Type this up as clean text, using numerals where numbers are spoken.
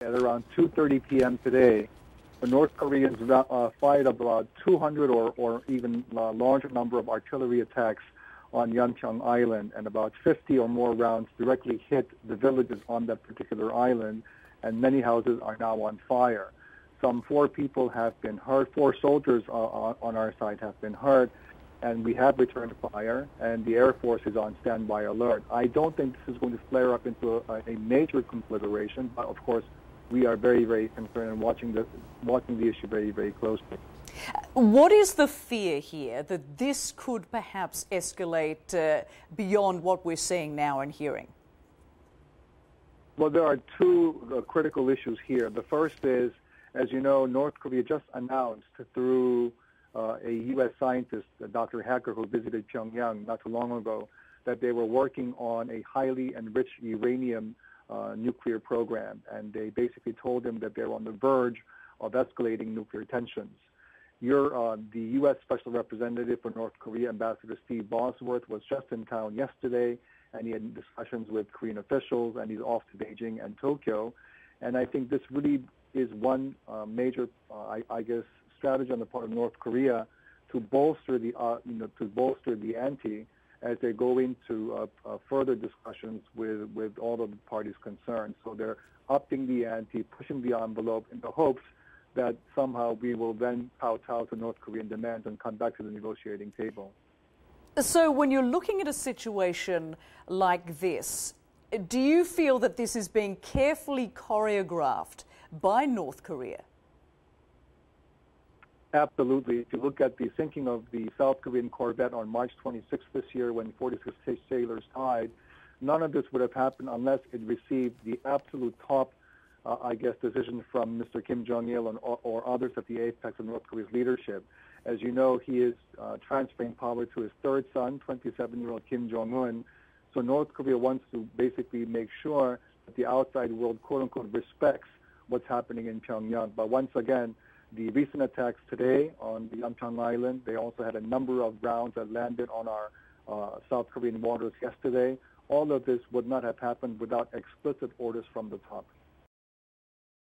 at around 2:30 p.m. today, the North Koreans fired about 200 or even a larger number of artillery attacks on Yeonpyeong Island, and about 50 or more rounds directly hit the villages on that particular island, and many houses are now on fire. Some 4 people have been hurt, 4 soldiers on our side have been hurt, and we have returned fire, and the Air Force is on standby alert. I don't think this is going to flare up into a major conflagration, but of course, we are very, very concerned and watching the issue very, very closely. What is the fear here that this could perhaps escalate beyond what we're seeing now and hearing? Well, there are 2 critical issues here. The first is, as you know, North Korea just announced through a U.S. scientist, Dr. Hacker, who visited Pyongyang not too long ago, that they were working on a highly enriched uranium nuclear program, and they basically told him that they're on the verge of escalating nuclear tensions. The U.S. Special Representative for North Korea, Ambassador Steve Bosworth, was just in town yesterday, and he had discussions with Korean officials, and he's off to Beijing and Tokyo. And I think this really is one major, I guess, strategy on the part of North Korea to bolster the ante as they go into further discussions with all of the parties concerned. So they're upping the ante, pushing the envelope in the hopes that somehow we will then kowtow to North Korean demands and come back to the negotiating table. So when you're looking at a situation like this, do you feel that this is being carefully choreographed by North Korea? Absolutely. If you look at the sinking of the South Korean corvette on March 26th this year when 46 sailors died, none of this would have happened unless it received the absolute top, decision from Mr. Kim Jong-il or others at the apex of North Korea's leadership. As you know, he is transferring power to his 3rd son, 27-year-old Kim Jong-un. So North Korea wants to basically make sure that the outside world, quote-unquote, respects what's happening in Pyongyang. But once again, the recent attacks today on the Yeonpyeong Island, they also had a number of rounds that landed on our South Korean waters yesterday. All of this would not have happened without explicit orders from the top.